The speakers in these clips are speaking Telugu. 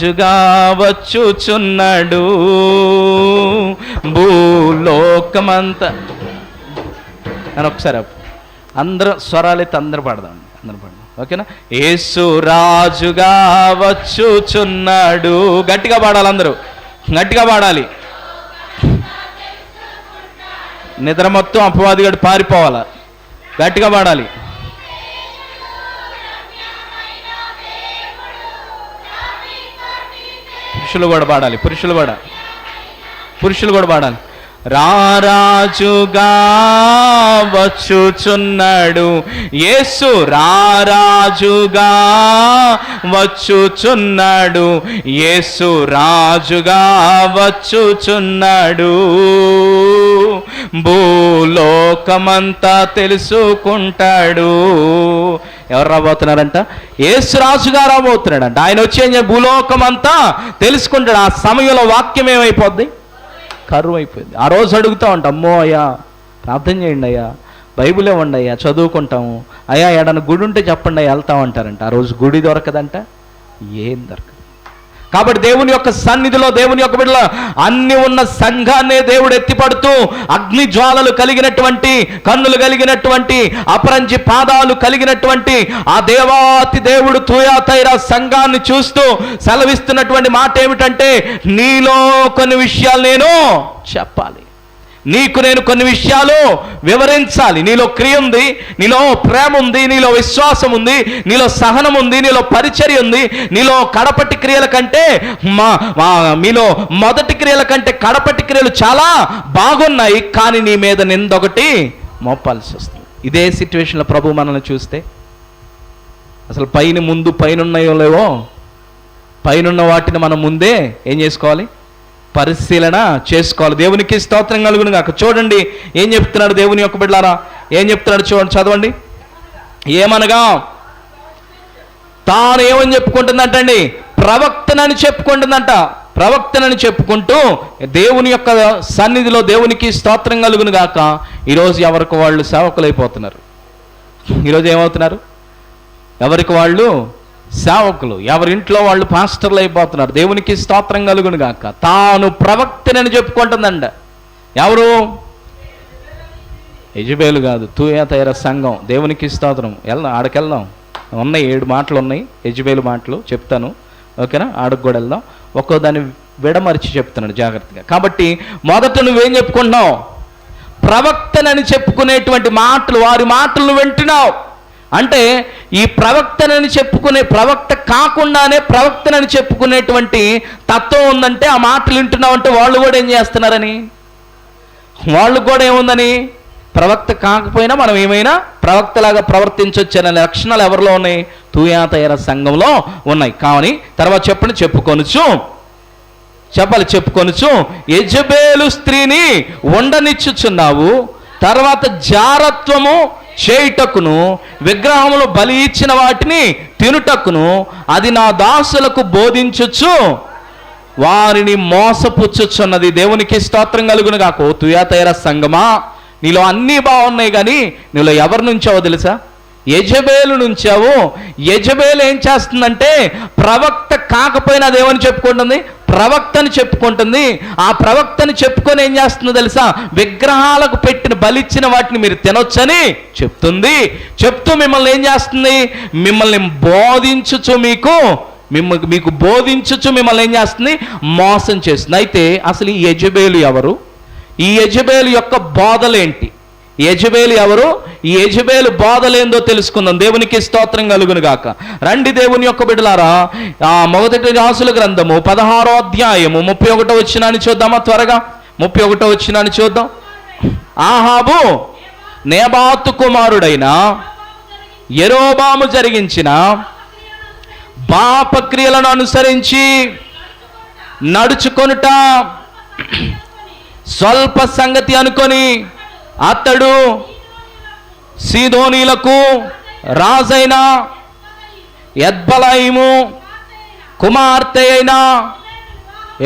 రాజుగా వచ్చుచున్నాడు భూలోకమంతా అని ఒకసారి అందరూ స్వరాలైతే అందరూ పాడదాం, ఓకేనా? యేసు రాజుగా వచ్చుచున్నాడు. గట్టిగా పాడాలి, అందరూ గట్టిగా పాడాలి. నిద్ర మొత్తం అపవాదిగాడు పారిపోవాలా, గట్టిగా పాడాలి. పురుషులు కూడా పాడాలి, పురుషులు కూడా పాడాలి. రారాజుగా వచ్చుచున్నాడు యేసు, రారాజుగా వచ్చుచున్నాడు యేసు, రాజుగా వచ్చుచున్నాడు. భూలోకమంతా తెలుసుకుంటాడు. ఎవరు రాబోతున్నారంట? యేసు రాజుగా రాబోతున్నాడంట. ఆయన వచ్చి భూలోకమంతా తెలుసుకుంటాడు. ఆ సమయంలో వాక్యం ఏమైపోద్ది? కరువు అయిపోయింది. ఆ రోజు అడుగుతా ఉంటాం, అమ్మో అయ్యా ప్రార్థన చేయండి అయ్యా, బైబిల్ ఇవ్వండి అయ్యా చదువుకుంటాము, అయ్యా ఏడన్నా గుడి ఉంటే చెప్పండి అయ్యా వెళ్తామంటారంట. ఆ రోజు గుడి దొరకదంట, ఏం దొరకదు. కాబట్టి దేవుని యొక్క సన్నిధిలో, దేవుని యొక్క బిడ్డల అన్ని ఉన్న సంఘాన్నే దేవుడు ఎత్తిపడుతూ, అగ్ని జ్వాలలు కలిగినటువంటి కన్నులు కలిగినటువంటి అపరంజి పాదాలు కలిగినటువంటి ఆ దేవాతి దేవుడు తూయాతైరా సంఘాన్ని చూస్తూ సెలవిస్తున్నటువంటి మాట ఏమిటంటే, నీలో కొన్ని విషయాలు నేను చెప్పాలి, నీకు నేను కొన్ని విషయాలు వివరించాలి. నీలో క్రియ ఉంది, నీలో ప్రేమ ఉంది, నీలో విశ్వాసం ఉంది, నీలో సహనం ఉంది, నీలో పరిచర్య ఉంది. నీలో కడపటి క్రియల కంటే మీలో మొదటి క్రియల కంటే కడపటి క్రియలు చాలా బాగున్నాయి, కానీ నీ మీద నిందొకటి మోపాల్సి వస్తుంది. ఇదే సిచ్యువేషన్లో ప్రభు మనల్ని చూస్తే అసలు ముందు పైనున్నాయో లేవో, పైనున్న వాటిని మనం ముందే ఏం చేసుకోవాలి? పరిశీలన చేసుకోవాలి. దేవునికి స్తోత్రం కలుగును గాక. చూడండి ఏం చెప్తున్నాడు దేవుని యొక్క బిడ్డలారా, ఏం చెప్తున్నాడు చూడండి, చదవండి. ఏమనగా తాను ఏమని చెప్పుకుంటుందంటండి? ప్రవక్తనని చెప్పుకుంటుందంట. ప్రవక్తనని చెప్పుకుంటూ దేవుని యొక్క సన్నిధిలో దేవునికి స్తోత్రం కలుగును గాక. ఈరోజు ఎవరికి వాళ్ళు సేవకులైపోతున్నారు. ఈరోజు ఏమవుతున్నారు? ఎవరికి వాళ్ళు సేవకులు, ఎవరింట్లో వాళ్ళు పాస్టర్లు అయిపోతున్నారు. దేవునికి స్తోత్రం కలుగును గాక. తాను ప్రవక్తనని చెప్పుకుంటుందండ. ఎవరు? యెజబేలు కాదు, తూయాతైరా సంఘం. దేవునికి స్తోత్రం. ఆడకెళ్దాం, ఉన్నాయి 7 మాటలు ఉన్నాయి, యెజబేలు మాటలు చెప్తాను, ఓకేనా? ఆడకు కూడా వెళ్దాం. ఒక్కో దాన్ని విడమరిచి చెప్తున్నాడు జాగ్రత్తగా. కాబట్టి మొదట నువ్వేం చెప్పుకుంటున్నావు? ప్రవక్తనని చెప్పుకునేటువంటి మాటలు, వారి మాటలు వింటున్నావు. అంటే ఈ ప్రవక్తనని చెప్పుకునే, ప్రవక్త కాకుండానే ప్రవక్తనని చెప్పుకునేటువంటి తత్వం ఉందంటే, ఆ మాటలు వింటున్నావు అంటే వాళ్ళు కూడా ఏం చేస్తున్నారని, వాళ్ళు కూడా ఏముందని, ప్రవక్త కాకపోయినా మనం ఏమైనా ప్రవక్తలాగా ప్రవర్తించవచ్చు అనే లక్షణాలు ఎవరిలో ఉన్నాయి? తూయాతైరా సంఘంలో ఉన్నాయి. కానీ తర్వాత చెప్పండి, చెప్పుకొనుచు యెజబేలు స్త్రీని ఉండనిచ్చుచున్నావు, తర్వాత జారత్వము చేయుటకును విగ్రహములు బలి ఇచ్చిన వాటిని తినుటకును అది నా దాసులకు బోధించుచు వారిని మోసపుచ్చుచున్నది. దేవునికి స్తోత్రం కలుగును గాక. ఓ తూయాతైరా సంఘమా, నీలో అన్నీ బాగున్నాయి, కానీ నీలో ఎవరి నుంచావో తెలుసా? యెజబేలు నుంచావు. యెజబేలు ఏం చేస్తుందంటే, ప్రవక్త కాకపోయినా అదేమని చెప్పుకుంటుంది? ప్రవక్తని చెప్పుకుంటుంది. ఆ ప్రవక్తని చెప్పుకొని ఏం చేస్తుందో తెలుసా? విగ్రహాలకు పెట్టిన బలిచ్చిన వాటిని మీరు తినొచ్చని చెప్తుంది. చెప్తూ మిమ్మల్ని ఏం చేస్తుంది? మిమ్మల్ని బోధించుచు మీకు బోధించుచు మిమ్మల్ని ఏం చేస్తుంది? మోసం చేస్తుంది. అయితే అసలు ఈ యెజబేలు ఎవరు? ఈ యెజబేలు యొక్క బోధలేంటి? యెజబేలు ఎవరు? ఈ యెజబేలు బోధలేందో తెలుసుకుందాం. దేవునికి స్తోత్రం కలుగును గాక. రండి దేవుని యొక్క బిడ్డలారా, మొదటి రాసుల గ్రంథము 16వ అధ్యాయము 31వ వచనాన్ని చూద్దామా? త్వరగా 31వ వచనాన్ని చూద్దాం. ఆహాబు నేబాతు కుమారుడైన యెరోబాము జరిగించిన పాపక్రియలను అనుసరించి నడుచుకొనుట స్వల్ప సంగతి అనుకొని అతడు సీదోనీలకు రాజైన ఎద్బలైము కుమార్తె అయిన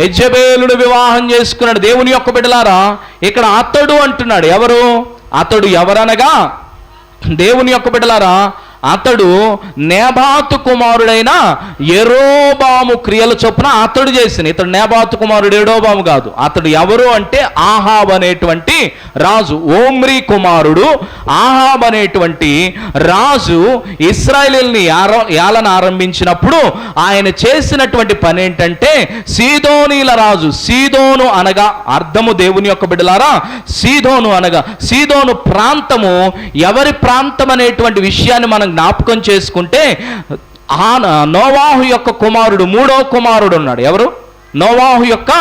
యెజబేలును వివాహం చేసుకున్నాడు. దేవుని యొక్క బిడ్డలారా, ఇక్కడ అతడు అంటున్నాడు. ఎవరు? అతడు ఎవరనగా దేవుని యొక్క బిడ్డలారా, అతడు నేబాతు కుమారుడైన యెరోబాము క్రియల చొప్పున అతడు చేసిన. ఇతడు నేబాతు కుమారుడు యెరోబాము కాదు. అతడు ఎవరు అంటే ఆహాబ్ అనేటువంటి రాజు, ఓమ్రీ కుమారుడు ఆహాబ్ అనేటువంటి రాజు ఇశ్రాయేలుని ఏలన ఆరంభించినప్పుడు ఆయన చేసినటువంటి పని ఏంటంటే, సీదోనీల రాజు, సీదోను అనగా అర్థము దేవుని యొక్క బిడ్డలారా, సీదోను అనగా సీదోను ప్రాంతము ఎవరి ప్రాంతం అనేటువంటి విషయాన్ని మనం జ్ఞాపకం చేసుకుంటే, నోవాహు యొక్క కుమారుడు, మూడో కుమారుడు ఉన్నాడు. ఎవరు? నోవాహు యొక్క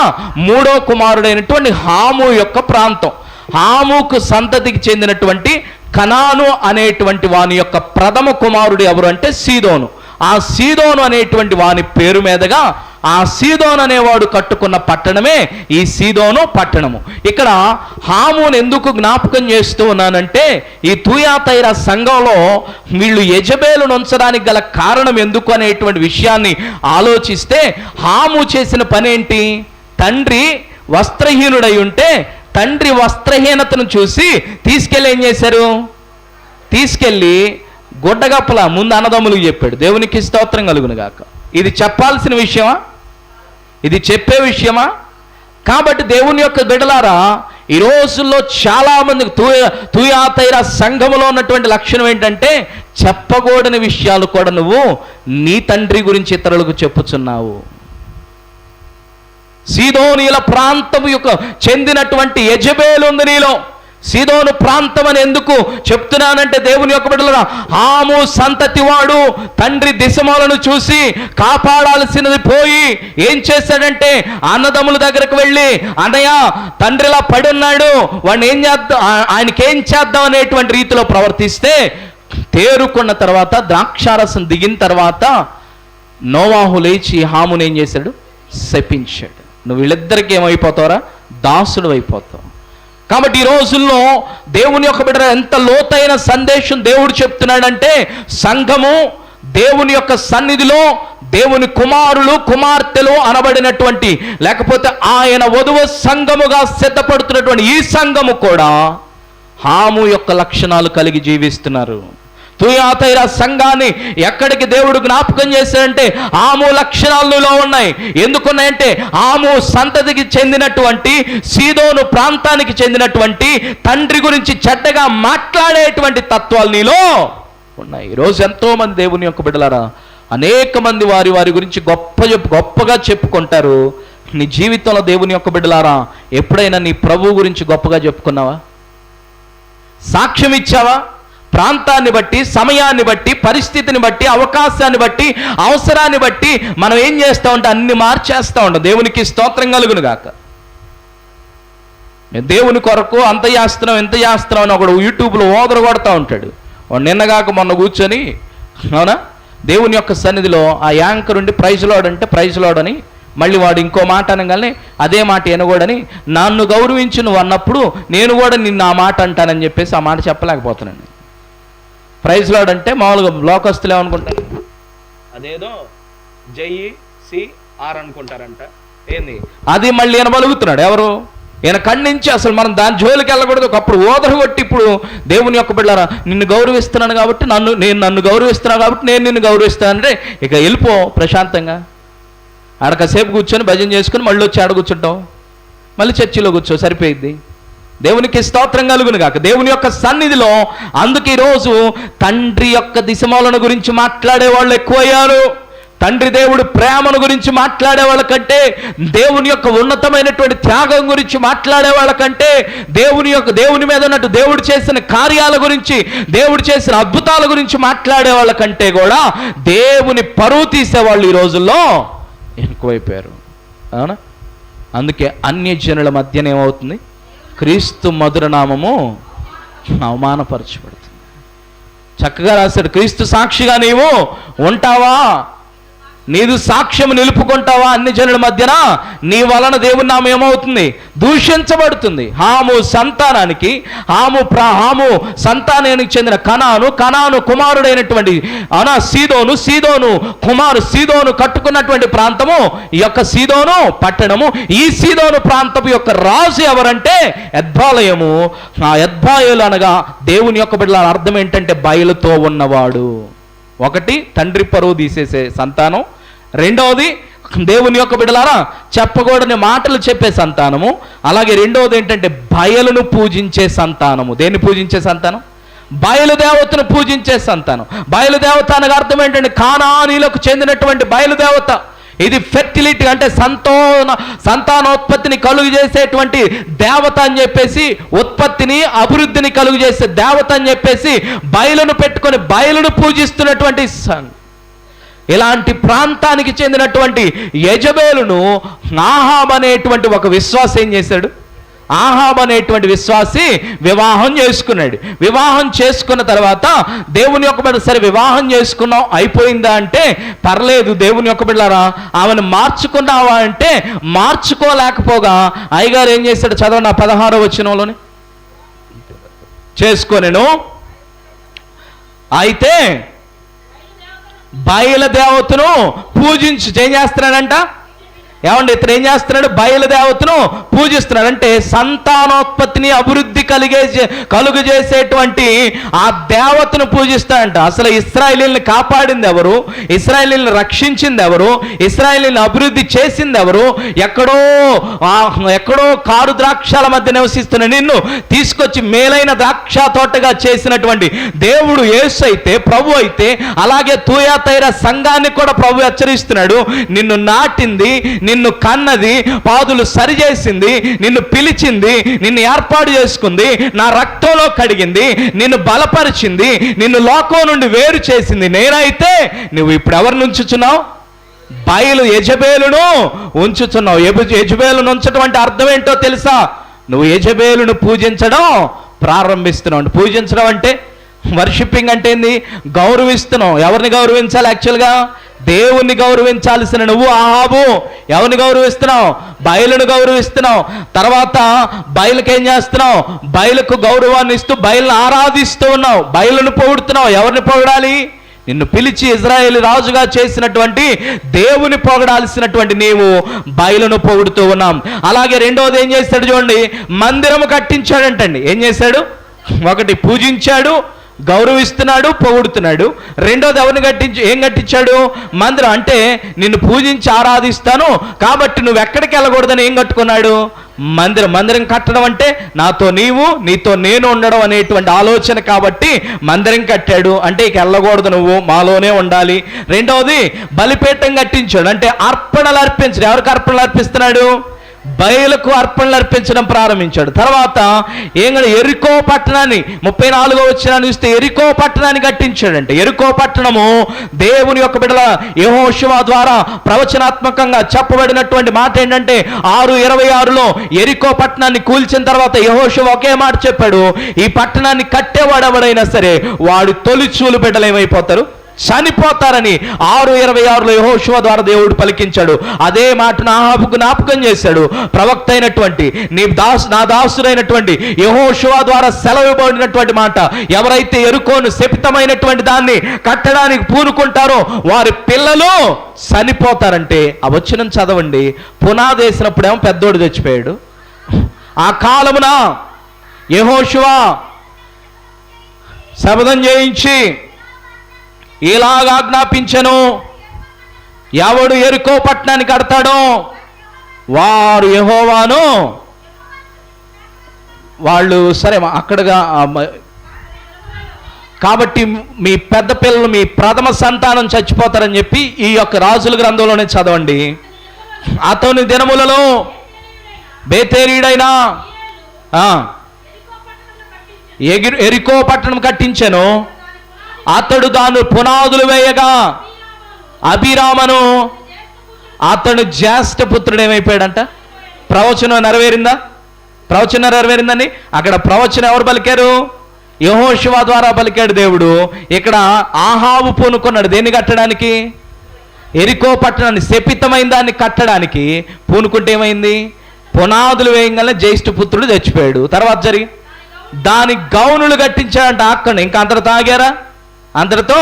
మూడో కుమారుడైనటువంటి హాము యొక్క ప్రాంతం. హాముకు సంతతికి చెందినటువంటి కనాను అనేటువంటి వాని యొక్క ప్రథమ కుమారుడు ఎవరు అంటే సీదోను. ఆ సీదోను అనేటువంటి వాని పేరు మీదుగా ఆ సీదోను అనేవాడు కట్టుకున్న పట్టణమే ఈ సీదోను పట్టణము. ఇక్కడ హామును ఎందుకు జ్ఞాపకం చేస్తూ ఉన్నానంటే, ఈ తూయాతైర సంఘంలో వీళ్ళు యెజబేలును ఉంచడానికి గల కారణం ఎందుకు అనేటువంటి విషయాన్ని ఆలోచిస్తే, హాము చేసిన పని ఏంటి? తండ్రి వస్త్రహీనుడై ఉంటే తండ్రి వస్త్రహీనతను చూసి తీసుకెళ్ళి ఏం చేశారు? తీసుకెళ్ళి గుడ్డగప్పల ముందు అన్నదమ్ములకు చెప్పాడు. దేవునికి స్తోత్రం కలుగును గాక. ఇది చెప్పాల్సిన విషయమా? ఇది చెప్పే విషయమా? కాబట్టి దేవుని యొక్క బిడ్డలారా, ఈ రోజుల్లో చాలామంది తూయాతైర సంఘములో ఉన్నటువంటి లక్షణం ఏంటంటే, చెప్పకూడని విషయాలు కూడా నువ్వు నీ తండ్రి గురించి ఇతరులకు చెప్పుచున్నావు. సీదోనీల ప్రాంతం యొక్క చెందినటువంటి యెజబేలు ఉంది నీలో. సీదోను ప్రాంతం అని ఎందుకు చెప్తున్నానంటే, దేవుని యొక్క బిడ్డలారా, హాము సంతతి వాడు తండ్రి దిశమూలను చూసి కాపాడాల్సినది పోయి ఏం చేశాడంటే, అన్నదమ్ముల దగ్గరకు వెళ్ళి, అన్నయ్య తండ్రిలా పడి ఉన్నాడు, వాడిని ఏం చేద్దాం, ఆయనకేం చేద్దాం అనేటువంటి రీతిలో ప్రవర్తిస్తే, తేరుకున్న తర్వాత ద్రాక్షారసం దిగిన తర్వాత నోవాహు లేచి హాముని ఏం చేశాడు? శపించాడు. నువ్వు వీళ్ళిద్దరికి ఏమైపోతావురా? దాసుడు అయిపోతావు. కాబట్టి ఈ రోజుల్లో దేవుని యొక్క బిడ్డ ఎంత లోతైన సందేశం దేవుడు చెప్తున్నాడంటే, సంఘము దేవుని యొక్క సన్నిధిలో దేవుని కుమారులు కుమార్తెలు అనబడినటువంటి, లేకపోతే ఆయన వధువు సంఘముగా సిద్ధపడుతున్నటువంటి ఈ సంఘము కూడా హాము యొక్క లక్షణాలు కలిగి జీవిస్తున్నారు. తూయాతైర సంఘాన్ని ఎక్కడికి దేవుడు జ్ఞాపకం చేశాడంటే, హాము లక్షణాలలో ఉన్నాయి. ఎందుకున్నాయంటే, హాము సంతతికి చెందినటువంటి సీదోను ప్రాంతానికి చెందినటువంటి తండ్రి గురించి చెడ్డగా మాట్లాడేటువంటి తత్వాలు నీలో ఉన్నాయి. ఈరోజు ఎంతోమంది దేవుని యొక్క బిడ్డలారా, అనేక మంది వారి గురించి గొప్పగా చెప్పుకుంటారు. నీ జీవితంలో దేవుని యొక్క బిడ్డలారా, ఎప్పుడైనా నీ ప్రభువు గురించి గొప్పగా చెప్పుకున్నావా? సాక్ష్యం ఇచ్చావా? ప్రాంతాన్ని బట్టి, సమయాన్ని బట్టి, పరిస్థితిని బట్టి, అవకాశాన్ని బట్టి, అవసరాన్ని బట్టి మనం ఏం చేస్తూ ఉంటాం? అన్ని మార్చేస్తూ ఉంటాం. దేవునికి స్తోత్రం కలుగును గాక. దేవుని కొరకు అంత చేస్తున్నాం ఇంత చేస్తున్నాం అని ఒకడు యూట్యూబ్లో ఓదరు కొడతా ఉంటాడు. వాడు నిన్నగాక మొన్న కూర్చొని, అవునా, దేవుని యొక్క సన్నిధిలో ఆ యాంకర్ ఉండి ప్రైజ్ లార్డ్ అంటే ప్రైజ్ లార్డ్ అని, మళ్ళీ వాడు ఇంకో మాట అనగానే అదే మాట వినకూడని, నన్ను గౌరవించు నువ్వు అన్నప్పుడు నేను కూడా నిన్ను ఆ మాట అంటానని చెప్పేసి ఆ మాట చెప్పలేకపోతున్నాను. ప్రైజ్ లార్డ్ అంటే మామూలుగా లోకస్తులు ఏమనుకుంటారు? అదేదో JECR అనుకుంటారంట. ఏంది అది? మళ్ళీ ఈయన బలుగుతున్నాడు. ఎవరు? ఈయన ఖండించి అసలు మనం దాని జోలికి వెళ్ళకూడదు. ఒకప్పుడు ఓదరు కొట్టి ఇప్పుడు దేవుని యొక్క బిడ్డలారా, నిన్ను గౌరవిస్తున్నాను కాబట్టి నన్ను గౌరవిస్తున్నాను కాబట్టి నేను నిన్ను గౌరవిస్తానంటే ఇక వెళ్ళిపో ప్రశాంతంగా. ఆడకాసేపు కూర్చొని భజన చేసుకుని మళ్ళీ వచ్చి ఆడ కూర్చుంటావు, మళ్ళీ చర్చిలో కూర్చో, సరిపోయిద్ది. దేవునికి స్తోత్రం కలుగును గాక. దేవుని యొక్క సన్నిధిలో అందుకే ఈరోజు తండ్రి యొక్క దిశమూలను గురించి మాట్లాడే వాళ్ళు ఎక్కువయ్యారు. తండ్రి దేవుడు ప్రేమను గురించి మాట్లాడే వాళ్ళకంటే, దేవుని యొక్క ఉన్నతమైనటువంటి త్యాగం గురించి మాట్లాడే వాళ్ళకంటే, దేవుని మీద ఉన్నట్టు దేవుడు చేసిన కార్యాల గురించి, దేవుడు చేసిన అద్భుతాల గురించి మాట్లాడే వాళ్ళకంటే కూడా దేవుని పరువు తీసేవాళ్ళు ఈ రోజుల్లో ఎక్కువైపోయారు. అవునా? అందుకే అన్యజనుల మధ్యన ఏమవుతుంది? క్రీస్తు మధుర నామము అవమానపరచబడుతుంది. చక్కగా రాశాడు, క్రీస్తు సాక్షిగా నీవు ఉంటావా? నీదు సాక్ష్యం నిలుపుకుంటావా? అన్ని జనుల మధ్యన నీ వలన దేవుని నామం ఏమవుతుంది? దూషించబడుతుంది. హాము సంతానానికి, హాము సంతానానికి చెందిన కనాను కుమారుడైనటువంటి సీదోను కట్టుకున్నటువంటి ప్రాంతము ఈ యొక్క సీదోను పట్టణము. ఈ సీదోను ప్రాంతము యొక్క రాజు ఎవరంటే ఎద్బాలయము. ఆ ఎద్బాయలు అనగా దేవుని యొక్క బిడ్డల అర్థం ఏంటంటే బయలుతో ఉన్నవాడు. ఒకటి తండ్రి పరువు తీసేసే సంతానం, రెండవది దేవుని యొక్క బిడ్డలారా చెప్పకూడని మాటలు చెప్పే సంతానము, అలాగే రెండవది ఏంటంటే బయలును పూజించే సంతానము. దేన్ని పూజించే సంతానం? బయలుదేవతను పూజించే సంతానం. బయలుదేవత అనగా అర్థం ఏంటంటే కానానీలకు చెందినటువంటి బయలుదేవత. ఇది ఫెర్టిలిటీ అంటే సంతానోత్పత్తిని కలుగు చేసేటువంటి దేవత అని చెప్పేసి, ఉత్పత్తిని అభివృద్ధిని కలుగు చేసే దేవత అని చెప్పేసి బయలును పెట్టుకొని బయలును పూజిస్తున్నటువంటి ఇలాంటి ప్రాంతానికి చెందినటువంటి యెజబెలును ఆహాబ్ అనేటువంటి ఒక విశ్వాసి ఏం చేశాడు? ఆహాబ్ అనేటువంటి విశ్వాసి వివాహం చేసుకున్నాడు. వివాహం చేసుకున్న తర్వాత దేవుని యొక్క బిడ్డ, సరే వివాహం చేసుకున్నాం అయిపోయిందా అంటే పర్లేదు దేవుని యొక్క బిడ్డలారా, ఆమెను మార్చుకున్నావా అంటే మార్చుకోలేకపోగా అయ్యగారు ఏం చేశాడు? చదవండి ఆ 16వ వచనంలోని. చేసుకొనెను, అయితే బయలుదేవతను పూజించు. ఏం చేస్తున్నాడంట? ఏమండి ఇతను ఏం చేస్తున్నాడు? బయలుదేవతను పూజిస్తున్నాడు. అంటే సంతానోత్పత్తిని అభివృద్ధి కలుగు చేసేటువంటి ఆ దేవతను పూజిస్తాడంట. అసలు ఇశ్రాయేలీయుల్ని కాపాడింది ఎవరు? ఇశ్రాయేలీయుల్ని రక్షించింది ఎవరు? ఇశ్రాయేలీయుల్ని అభివృద్ధి చేసింది ఎవరు? ఎక్కడో కారు ద్రాక్షాల మధ్య నివసిస్తున్న నిన్ను తీసుకొచ్చి మేలైన ద్రాక్ష తోటగా చేసినటువంటి దేవుడు యేసు అయితే, ప్రభు అయితే, అలాగే తూయాతైర సంఘాన్ని కూడా ప్రభు హెచ్చరిస్తున్నాడు. నిన్ను నాటింది, నిన్ను కన్నది, పాదులు సరిచేసింది, నిన్ను పిలిచింది, నిన్ను ఏర్పాటు చేసుకుంది, నా రక్తంలో కడిగింది, నిన్ను బలపరిచింది, నిన్ను లోకం నుండి వేరు చేసింది నేనైతే నువ్వు ఇప్పుడు ఎవరిని ఉంచుచున్నావు? యెజబెలును ఉంచుచున్నావు. యెజబెలును ఉంచడం అంటే అర్థం ఏంటో తెలుసా? నువ్వు యెజబెలును పూజించడం ప్రారంభిస్తున్నావు. పూజించడం అంటే వర్షిప్పింగ్ అంటే ఏంది? గౌరవిస్తున్నావు. ఎవరిని గౌరవించాలి? యాక్చువల్గా దేవుణ్ణి గౌరవించాల్సిన నువ్వు ఆహాబు ఎవరిని గౌరవిస్తున్నావు? బయలును గౌరవిస్తున్నావు. తర్వాత బయలుకి ఏం చేస్తున్నావు? బయలుకు గౌరవాన్ని ఇస్తూ బయలును ఆరాధిస్తూ ఉన్నావు. బయలును పొగుడుతున్నావు. ఎవరిని పొగడాలి? నిన్ను పిలిచి ఇజ్రాయేలు రాజుగా చేసినటువంటి దేవుని పొగడాల్సినటువంటి నీవు బయలును పొగుడుతూ ఉన్నాం. అలాగే రెండవది ఏం చేశాడు చూడండి, మందిరము కట్టించాడంటండి. ఏం చేశాడు? ఒకటి పూజించాడు, గౌరవిస్తున్నాడు, పొగుడుతున్నాడు. రెండోది ఎవరిని ఏం కట్టించాడు? మందిరం. అంటే నిన్ను పూజించి ఆరాధిస్తాను కాబట్టి నువ్వు ఎక్కడికి వెళ్ళకూడదని ఏం కట్టుకున్నాడు? మందిరం. మందిరం కట్టడం అంటే నాతో నీవు, నీతో నేను ఉండడం అనేటువంటి ఆలోచన కాబట్టి మందిరం కట్టాడు. అంటే ఇక వెళ్ళకూడదు, నువ్వు మాలోనే ఉండాలి. రెండవది బలిపీఠం కట్టించాడు. అంటే అర్పణలు అర్పించడు. ఎవరికి అర్పణలు అర్పిస్తున్నాడు? బయలుకు అర్పణలు అర్పించడం ప్రారంభించాడు. తర్వాత ఎరికో పట్టణాన్ని 34వ వచనాన్ని చూస్తే ఎరికో పట్టణాన్ని కట్టించాడంటే, ఎరికో పట్టణము దేవుని యొక్క బిడ్డల యెహోషువ ద్వారా ప్రవచనాత్మకంగా చెప్పబడినటువంటి మాట ఏంటంటే 6:26లో ఎరికో పట్టణాన్ని కూల్చిన తర్వాత యెహోషువ ఒకే మాట చెప్పాడు, ఈ పట్టణాన్ని కట్టేవాడు ఎవడైనా సరే వాడు తొలిచూలు బిడ్డలు ఏమైపోతారు? చనిపోతారని 6:26లో యెహోషువ ద్వారా దేవుడు పలికించాడు. అదే మాటను ఆహాబుకు జ్ఞాపకం చేశాడు. ప్రవక్త అయినటువంటి నా దాసుడైనటువంటి యెహోషువ ద్వారా సెలవుబడినటువంటి మాట, ఎవరైతే ఎరుకోను శపితమైనటువంటి దాన్ని కట్టడానికి పూనుకుంటారో వారి పిల్లలు చనిపోతారంటే ఆ వచనం చదవండి. పునాది వేసినప్పుడేమో పెద్దోడు చచ్చిపోయాడు. ఆ కాలమున యెహోషువ శపథం చేయించి ఇలాగా ఆజ్ఞాపించెను, ఎవడు ఎరికో పట్టణాన్ని కడతాడో వారు యెహోవాను వాళ్ళు సరే అక్కడగా కాబట్టి మీ పెద్ద పిల్లలు మీ ప్రథమ సంతానం చచ్చిపోతారని చెప్పి ఈ యొక్క రాజుల గ్రంథంలోనే చదవండి. అతని దినములలో బేతేరీడైనా ఎరికో పట్టణం కట్టించెను. అతడు దాని పునాదులు వేయగా అభిరామను అతడు జ్యేష్ఠ పుత్రుడు ఏమైపోయాడంట? ప్రవచనం నెరవేరిందా? ప్రవచనం నెరవేరిందని అక్కడ ప్రవచనం ఎవరు పలికారు? యెహోషువ ద్వారా పలికాడు దేవుడు. ఇక్కడ ఆహాబు పూనుకున్నాడు దేన్ని కట్టడానికి? ఎరికో పట్టణాన్ని, శపితమైన దాన్ని కట్టడానికి పూనుకుంటే ఏమైంది? పునాదులు వేయగానే జ్యేష్ఠ పుత్రుడు చచ్చిపోయాడు. తర్వాత జరిగి దాని గౌనులు కట్టించాడంట. అక్కడ ఇంకా అంతటితో ఆగారా? అంతటితో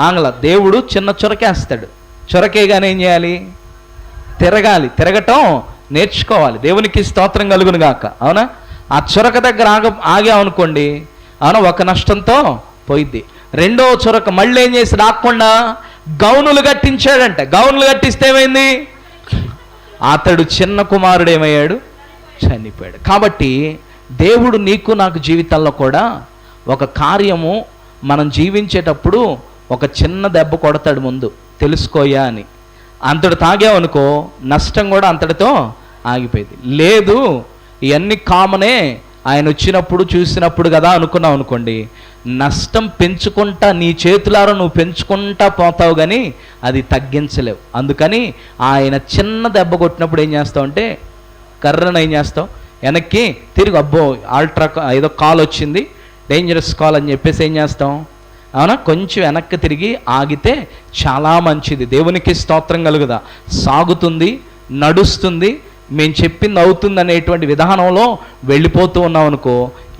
ఆంగ్ల దేవుడు చిన్న చొరకేస్తాడు. చొరకేగానే ఏం చేయాలి? తిరగాలి. తిరగటం నేర్చుకోవాలి. దేవునికి స్తోత్రం కలుగును గాక. అవునా? ఆ చొరక దగ్గర ఆగామనుకోండి, అవునా, ఒక నష్టంతో పోయిద్ది. రెండో చొరక మళ్ళీ ఏం చేసి రాకుండా గౌనులు కట్టించాడంట. గౌనులు కట్టిస్తే ఏమైంది? అతడు చిన్న కుమారుడు ఏమయ్యాడు? చనిపోయాడు. కాబట్టి దేవుడు నీకు నాకు జీవితాల్లో కూడా ఒక కార్యము మనం జీవించేటప్పుడు ఒక చిన్న దెబ్బ కొడతాడు ముందు, తెలుసుకోయా అని. అంతటి తాగామనుకో నష్టం కూడా అంతటితో ఆగిపోయింది. లేదు ఇవన్నీ కామనే, ఆయన వచ్చినప్పుడు చూసినప్పుడు కదా అనుకున్నావు అనుకోండి, నష్టం పెంచుకుంటా నీ చేతులారా నువ్వు పెంచుకుంటా పోతావు, కానీ అది తగ్గించలేవు. అందుకని ఆయన చిన్న దెబ్బ కొట్టినప్పుడు ఏం చేస్తావు అంటే కర్రను ఏం చేస్తావు, వెనక్కి తిరిగి అబ్బో ఆల్ట్రా ఏదో కాల్ వచ్చింది, డేంజరస్ కాల్ అని చెప్పేసి ఏం చేస్తాం, అవునా, కొంచెం వెనక్కి తిరిగి ఆగితే చాలా మంచిది. దేవునికి స్తోత్రం కలుగుదా. సాగుతుంది, నడుస్తుంది, మేము చెప్పింది అవుతుంది అనేటువంటి విధానంలో వెళ్ళిపోతూ ఉన్నాం అనుకో,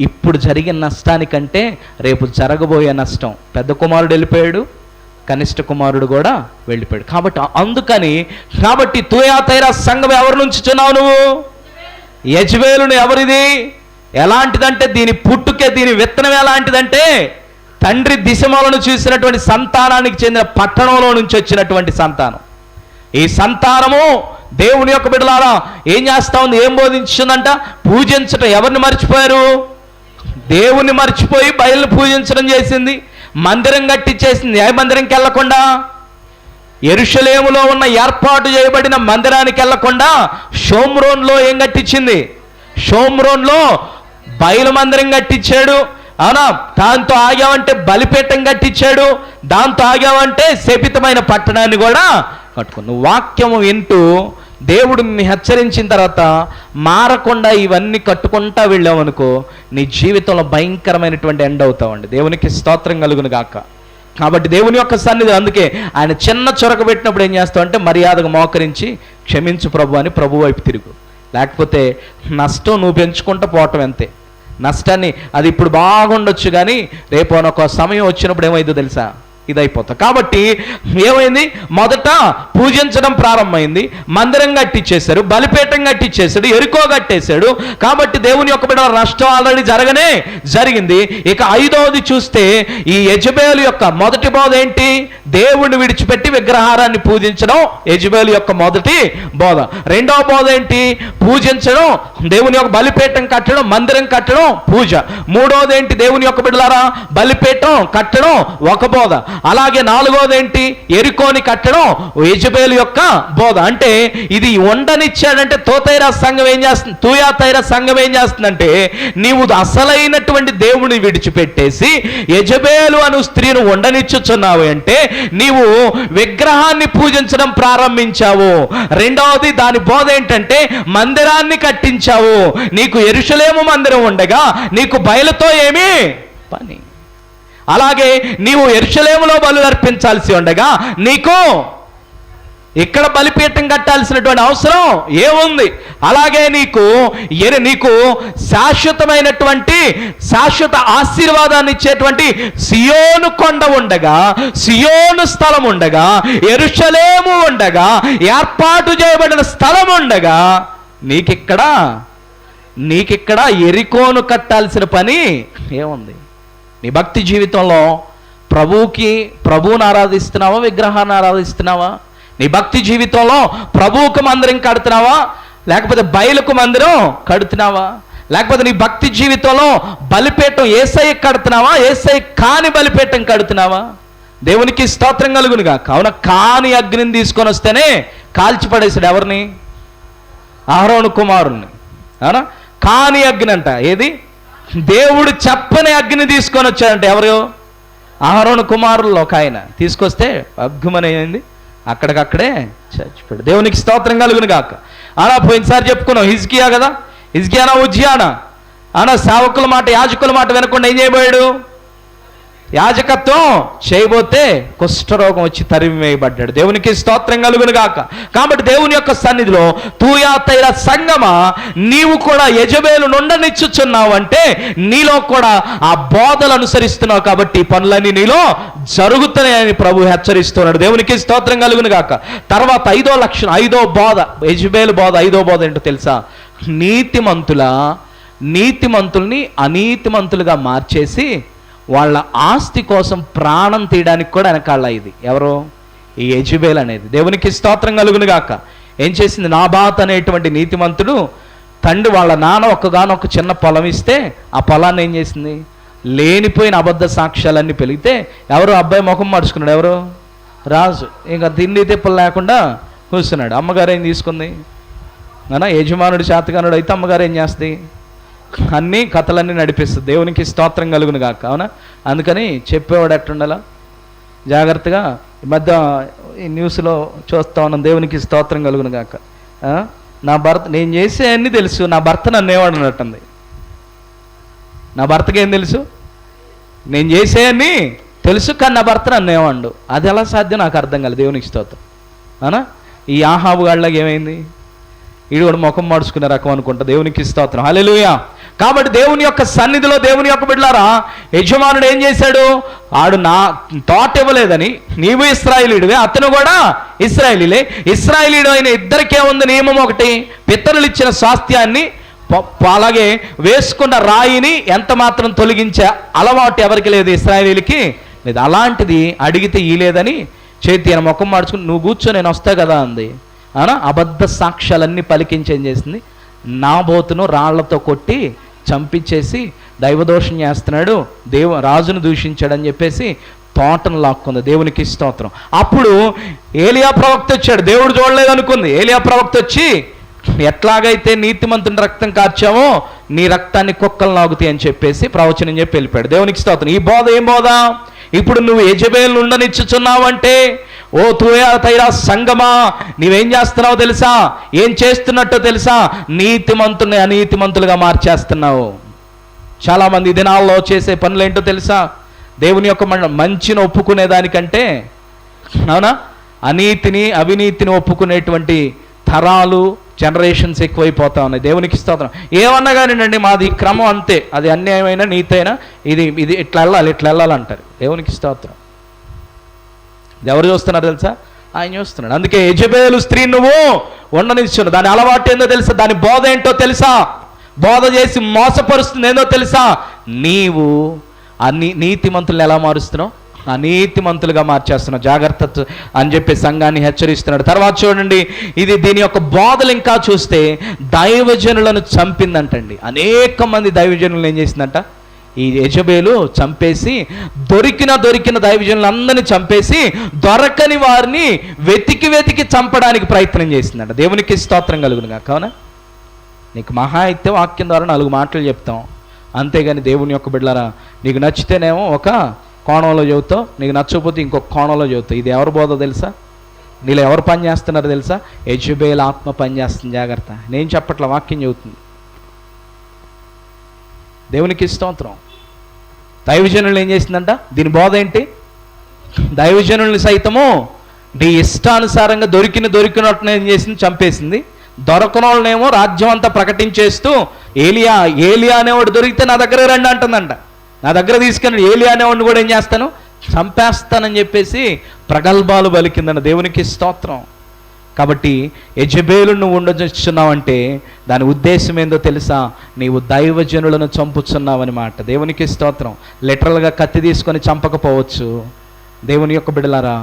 ఇప్పుడు జరిగిన నష్టానికంటే రేపు జరగబోయే నష్టం. పెద్ద కుమారుడు వెళ్ళిపోయాడు, కనిష్ట కుమారుడు కూడా వెళ్ళిపోయాడు. కాబట్టి తుయాతైరా సంఘం ఎవరి నుంచి చున్నావు నువ్వు? యెజ్బేలుని. ఎవరిది? ఎలాంటిదంటే దీని పుట్టుకే, దీని విత్తనం ఎలాంటిదంటే తండ్రి దిశమలను చూసినటువంటి సంతానానికి చెందిన పట్టణంలో నుంచి వచ్చినటువంటి సంతానం. ఈ సంతానము దేవుని యొక్క బిడ్డలారా ఏం చేస్తా ఉంది? ఏం బోధించుందంట? పూజించటం. ఎవరిని మర్చిపోయారు? దేవుని మర్చిపోయి బయలుని పూజించడం చేసింది. మందిరం కట్టించేసింది. ఏ మందిరంకి వెళ్ళకుండా, యెరూషలేములో ఉన్న ఏర్పాటు చేయబడిన మందిరానికి వెళ్ళకుండా షోమ్రోన్లో ఏం కట్టించింది? షోమ్రోన్లో బయలు మందిరం కట్టించాడు. అవునా, దాంతో ఆగామంటే బలిపీఠం కట్టించాడు. దాంతో ఆగామంటే శపితమైన పట్టణాన్ని కూడా కట్టుకుని. వాక్యము వింటూ దేవుడు నిన్ను హెచ్చరించిన తర్వాత మారకుండా ఇవన్నీ కట్టుకుంటా వెళ్ళామనుకో, నీ జీవితంలో భయంకరమైనటువంటి ఎండ్ అవుతావండి. దేవునికి స్తోత్రం కలుగును గాక. కాబట్టి దేవుని యొక్క సన్నిధి, అందుకే ఆయన చిన్న చొరక పెట్టినప్పుడు ఏం చేస్తావు అంటే మర్యాదగా మోకరించి క్షమించు ప్రభు అని ప్రభు వైపు తిరుగు. లేకపోతే నష్టం నువ్వు పెంచుకుంటూ పోవటం అంతే. నష్టాన్ని అది ఇప్పుడు బాగుండొచ్చు, కానీ రేపు ఒక సమయం వచ్చినప్పుడు ఏమైందో తెలుసా? ఇదైపోతా. కాబట్టి ఏమైంది? మొదట పూజించడం ప్రారంభమైంది, మందిరం కట్టించేశారు, బలిపీఠం కట్టించేశాడు, ఎరుకో కట్టేశాడు. కాబట్టి దేవుని యొక్క బిడ్డ నష్టం ఆల్రెడీ జరిగింది. ఇక ఐదవది చూస్తే ఈ యెజబేలు యొక్క మొదటి బోధ ఏంటి? దేవుణ్ణి విడిచిపెట్టి విగ్రహారాన్ని పూజించడం యెజబేలు యొక్క మొదటి బోధ. రెండవ బోధ ఏంటి? పూజించడం, దేవుని యొక్క బలిపీఠం కట్టడం, మందిరం కట్టడం, పూజ. మూడవది ఏంటి? దేవుని యొక్క బిడ్డలారా బలిపీఠం కట్టడం ఒక బోధ. అలాగే నాలుగోది ఏంటి? ఎరికోని కట్టడం యెజబేలు యొక్క బోధ. అంటే ఇది ఉండనిచ్చాడంటే తుయాతైరా సంఘం ఏం చేస్తుందంటే, నీవు అసలైనటువంటి దేవుని విడిచిపెట్టేసి యెజబేలు అను స్త్రీను ఉండనిచ్చుచున్నావు అంటే నీవు విగ్రహాన్ని పూజించడం ప్రారంభించావు. రెండవది దాని బోధ ఏంటంటే మందిరాన్ని కట్టించావు. నీకు యెరూషలేము మందిరం ఉండగా నీకు బయలుతో ఏమీ పని. అలాగే నీవు యెరూషలేములో బలులు అర్పించాల్సి ఉండగా నీకు ఇక్కడ బలిపీఠం కట్టాల్సినటువంటి అవసరం ఏముంది? అలాగే నీకు శాశ్వత ఆశీర్వాదాన్ని ఇచ్చేటువంటి సియోను కొండ ఉండగా, సియోను స్థలం ఉండగా, యెరూషలేము ఉండగా, ఏర్పాటు చేయబడిన స్థలం ఉండగా నీకిక్కడ ఎరికోను కట్టాల్సిన పని ఏముంది? నీ భక్తి జీవితంలో ప్రభువుని ఆరాధిస్తున్నావా, విగ్రహాన్ని ఆరాధిస్తున్నావా? నీ భక్తి జీవితంలో ప్రభువుకు మందిరం కడుతున్నావా, లేకపోతే బయలుకు మందిరం కడుతున్నావా? లేకపోతే నీ భక్తి జీవితంలో బలిపీఠం యేసయ్య కడుతున్నావా, యేసయ్య కాని బలిపీఠం కడుతున్నావా? దేవునికి స్తోత్రం కలుగునుగా. కావున కాని అగ్నిని తీసుకొని వస్తేనే కాల్చిపడేసాడు. ఎవరిని? అహరోను కుమారుణ్ణి. అవునా, కాని అగ్ని అంట. ఏది? దేవుడు చెప్పని అగ్ని తీసుకొని వచ్చాడంటే ఎవరు? అహరోను కుమారుల్లో ఒక ఆయన తీసుకొస్తే అగ్గుమనేది, అక్కడికక్కడే చచ్చిపోయాడు. దేవునికి స్తోత్రం కలుగును గాక. అలా పోయినసారి చెప్పుకున్నాం, హిజ్కియా కదా, హిజ్కియానా ఉజ్జియానా అన్న సేవకుల మాట, యాజకుల మాట వినకుండా ఏం చేయబోయాడు? యాజకత్వం చేయబోతే కుష్ఠరోగం వచ్చి తరిమివేయబడ్డాడు. దేవునికి స్తోత్రం కలుగును గాక. కాబట్టి దేవుని యొక్క సన్నిధిలో తుయాతైరా సంఘమా, నీవు కూడా యెజబేలు నుండనిచ్చుచున్నావు అంటే నీలో కూడా ఆ బోధలు అనుసరిస్తున్నావు. కాబట్టి పనులన్నీ నీలో జరుగుతున్నాయని ప్రభు హెచ్చరిస్తున్నాడు. దేవునికి స్తోత్రం కలుగును గాక. తర్వాత ఐదో బోధ, యెజబేలు బోధ. ఐదో బోధ ఏంటో తెలుసా? నీతిమంతుల్ని అనీతిమంతులుగా మార్చేసి వాళ్ళ ఆస్తి కోసం ప్రాణం తీయడానికి కూడా వెనకాళ్ళ ఇది. ఎవరో ఈ యెజెబెల్ అనేది. దేవునికి స్తోత్రం కలుగును గాక. ఏం చేసింది? నాబాత్ అనేటువంటి నీతిమంతుడు తండ్రి వాళ్ళ నాన్న ఒక్కగానొక్క చిన్న పొలం ఇస్తే ఆ పొలాన్ని ఏం చేసింది? లేనిపోయిన అబద్ధ సాక్ష్యాలన్నీ పెరిగితే ఎవరు అబ్బాయి ముఖం మార్చుకున్నాడు? ఎవరు? రాజు. ఇంకా తిండి తిప్పలు లేకుండా కూర్చున్నాడు. అమ్మగారు ఏం తీసుకుంది? యజమానుడు చేతగానుడు అయితే అమ్మగారు ఏం చేస్తుంది? అన్నీ కథలన్నీ నడిపిస్తుంది. దేవునికి స్తోత్రం కలుగును గాక. అవునా? అందుకని చెప్పేవాడు ఎట్టుండాలా? జాగ్రత్తగా. ఈ మధ్య ఈ న్యూస్లో చూస్తా ఉన్నాం. దేవునికి స్తోత్రం కలుగును గాక. నా భర్త, నేను చేసే అన్నీ తెలుసు, నా భర్త నన్ను ఏవాడు అన్నట్టుంది. నా భర్తకి ఏం తెలుసు? నేను చేసే అన్నీ తెలుసు, కానీ నా భర్త నన్ను ఏవాడు. అది ఎలా సాధ్యం? నాకు అర్థం కాలేదు. దేవునికి స్తోత్రం. అవునా? ఈ ఆహాబు గాళ్ళకి ఏమైంది? ఈడు కూడా ముఖం మార్చుకునే రకం అనుకుంటా. దేవునికి స్తోత్రం. హల్లెలూయా. కాబట్టి దేవుని యొక్క సన్నిధిలో, దేవుని యొక్క బిడ్డలారా, యజమానుడు ఏం చేశాడు? ఆడు నా తోట ఇవ్వలేదని, నీవు ఇశ్రాయేలీయుడివే, అతను కూడా ఇశ్రాయేలీలే. ఇశ్రాయేలీయుడు అయిన ఇద్దరికే ఉంది నియమం ఒకటి: పితరులు ఇచ్చిన స్వాస్థ్యాన్ని, అలాగే వేసుకున్న రాయిని ఎంత మాత్రం తొలగించే అలవాటు ఎవరికి లేదు, ఇశ్రాయేలీలకి లేదు. అలాంటిది అడిగితే ఈ లేదని చేతి ఆయన ముఖం మార్చుకుని, నువ్వు కూర్చో నేను వస్తా కదా అంది. అవునా? అబద్ధ సాక్ష్యాలన్నీ పలికించి ఏం చేసింది? నాబోతును రాళ్లతో కొట్టి చంపించేసి దైవదోషం చేస్తున్నాడు, రాజును దూషించాడని చెప్పేసి తోటను లాక్కుంది. దేవునికి స్తోత్రం. అప్పుడు ఏలియా ప్రవక్త వచ్చాడు. దేవుడు చూడలేదు అనుకుంది. ఏలియా ప్రవక్త వచ్చి, ఎట్లాగైతే నీతిమంతుని రక్తం కార్చామో నీ రక్తాన్ని కుక్కలు నాగుతాయి అని చెప్పేసి ప్రవచనం చెప్పి వెళ్ళిపోయాడు. దేవునికి స్తోత్రం. ఈ బోధ ఏం బోధ? ఇప్పుడు నువ్వు యెజెబెల్ ఉండనిచ్చుచున్నావంటే, ఓ తుయతైరా సంగమా, నీవేం చేస్తున్నావో తెలుసా? ఏం చేస్తున్నట్టో తెలుసా? నీతిమంతుల్ని అనీతిమంతులుగా మార్చేస్తున్నావు. చాలామంది దినాల్లో చేసే పనులు ఏంటో తెలుసా? దేవుని యొక్క మంచిని ఒప్పుకునేదానికంటే, అవునా, అనీతిని అవినీతిని ఒప్పుకునేటువంటి తరాలు, జనరేషన్స్ ఎక్కువైపోతా ఉన్నాయి. దేవునికి స్తోత్రం. ఏమన్నా కానివ్వండి, మాది క్రమం అంతే, అది అన్యాయమైన నీతైనా ఇది ఇట్లా వెళ్ళాలి, ఇట్లా వెళ్ళాలంటారు. దేవునికి స్తోత్రం. ఎవరు చూస్తున్నారు తెలుసా? ఆయన చూస్తున్నాడు. అందుకే యెజెబెలు స్త్రీ నువ్వు ఉండనిచ్చును. దాని అలవాటు ఏందో తెలుసా? దాని బోధ ఏంటో తెలుసా? బోధ చేసి మోసపరుస్తుంది ఏందో తెలుసా? నీవు నీతిమంతులను ఎలా మారుస్తున్నావు? అనీతిమంతులుగా మార్చేస్తున్నావు. జాగ్రత్త అని చెప్పి సంఘాన్ని హెచ్చరిస్తున్నాడు. తర్వాత చూడండి, దీని యొక్క బోధలు ఇంకా చూస్తే దైవజనులను చంపిందంటండి. అనేక మంది దైవజనులను ఏం చేసిందంట? ఈ యెజెబెలు చంపేసి, దొరికిన దైవజనులందరినీ చంపేసి, దొరకని వారిని వెతికి చంపడానికి ప్రయత్నం చేసిందంట. దేవునికి స్తోత్రం కలుగును గాక. అవునా? నీకు మహా అయితే వాక్యం ద్వారా 4 మాటలు చెప్తాం, అంతేగాని దేవుని యొక్క బిడ్డలారా, నీకు నచ్చితేనేమో ఒక కోణంలో చెబుతావు, నీకు నచ్చకపోతే ఇంకొక కోణంలో చెబుతావు. ఇది ఎవరు బోధ తెలుసా? నీలో ఎవరు పని చేస్తున్నారో తెలుసా? యెజెబెల్ ఆత్మ పని చేస్తుంది. జాగ్రత్త. నేను చెప్పట్ల, వాక్యం చెబుతుంది. దేవునికి స్తోత్రం. దైవజనులు ఏం చేసిందంట? దీని బోధ ఏంటి? దైవజనుల్ని సైతము నీ ఇష్టానుసారంగా దొరికినట్టున ఏం చేసింది? చంపేసింది. దొరకని వాళ్ళనేమో రాజ్యం అంతా ప్రకటించేస్తూ, ఏలియా అనేవాడు దొరికితే నా దగ్గర రండి అంటుందంట. నా దగ్గర తీసుకెళ్ళి ఏలియా అనేవాడిని కూడా ఏం చేస్తాను? చంపేస్తానని చెప్పేసి ప్రగల్భాలు పలికిందన్న. దేవునికి స్తోత్రం. కాబట్టి యెజెబెలు నువ్వు ఉండచున్నావంటే దాని ఉద్దేశం ఏందో తెలుసా? నీవు దైవజనులను చంపుచున్నావని మాట. దేవునికి స్తోత్రం. లిటరల్గా కత్తి తీసుకొని చంపకపోవచ్చు. దేవుని యొక్క బిడ్డలారా,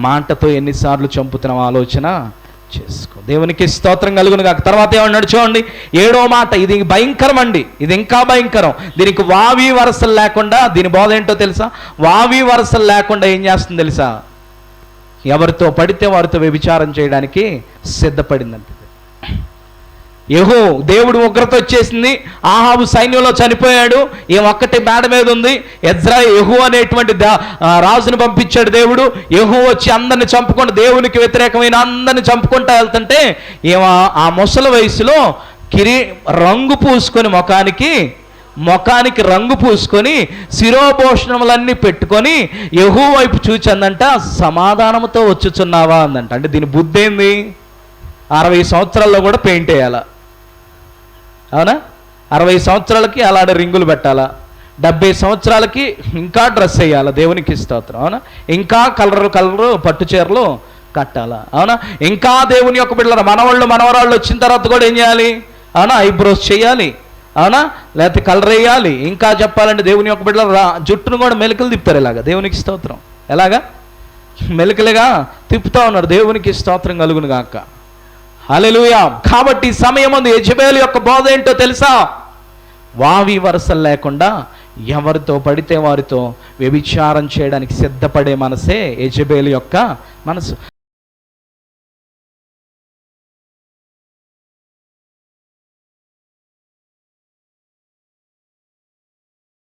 మాటతో ఎన్నిసార్లు చంపుతున్నావు ఆలోచన చేసుకో. దేవునికి స్తోత్రం కలుగును గాక. తర్వాత ఏమన్నాడు చూడండి, 7వ మాట. ఇది భయంకరం అండి, ఇది ఇంకా భయంకరం. దీనికి వావి వరసలు లేకుండా, దీని బోధ ఏంటో తెలుసా? వావి వరసలు లేకుండా ఏం చేస్తుంది తెలుసా? ఎవరితో పడితే వారితో వ్యభిచారం చేయడానికి సిద్ధపడిందంట. దేవుడు ఉగ్రత వచ్చేసింది. ఆహాబు సైన్యంలో చనిపోయాడు. ఒక్కటి మేడ మీద ఉంది. యెహూ అనేటువంటి రాజును పంపించాడు దేవుడు. యెహూ వచ్చి అందరిని చంపుకుంటూ, దేవునికి వ్యతిరేకమైన అందరిని చంపుకుంటూ వెళ్తుంటే, ఆ ముసలి వయసులో రంగు పూసుకొని ముఖానికి రంగు పూసుకొని శిరోభూషణములన్నీ పెట్టుకొని యెహూ వైపు చూచందంట, సమాధానంతో వచ్చుచున్నావా అందంట. అంటే దీని బుద్ధి ఏంది? 60 సంవత్సరాల్లో కూడా పెయింట్ వేయాలా? అవునా? 60 సంవత్సరాలకి అలాంటి రింగులు పెట్టాలా? 70 సంవత్సరాలకి ఇంకా డ్రెస్ వేయాలా? దేవునికి స్తోత్రం. అవునా? ఇంకా కలరు పట్టు చీరలు కట్టాలా? అవునా? ఇంకా దేవుని యొక్క బిడ్డల మనవాళ్ళు మనవరాళ్ళు వచ్చిన తర్వాత కూడా ఏం చేయాలి? అవునా? ఐబ్రోస్ చేయాలి. అవునా? లేకపోతే కలర్ వేయాలి. ఇంకా చెప్పాలంటే దేవుని యొక్క బిడ్డలు జుట్టును కూడా మెలికలు తిప్పుతారు. ఇలాగా దేవునికి స్తోత్రం. ఎలాగా? మెలికలుగా తిప్పుతా ఉన్నారు. దేవునికి స్తోత్రం కలుగును గాక. హల్లెలూయా. కాబట్టి ఈ సమయమందు యెజబెలు యొక్క బోధ ఏంటో తెలుసా? వావి వరసలు లేకుండా ఎవరితో పడితే వారితో వ్యభిచారం చేయడానికి సిద్ధపడే మనసే యెజబెలు యొక్క మనసు.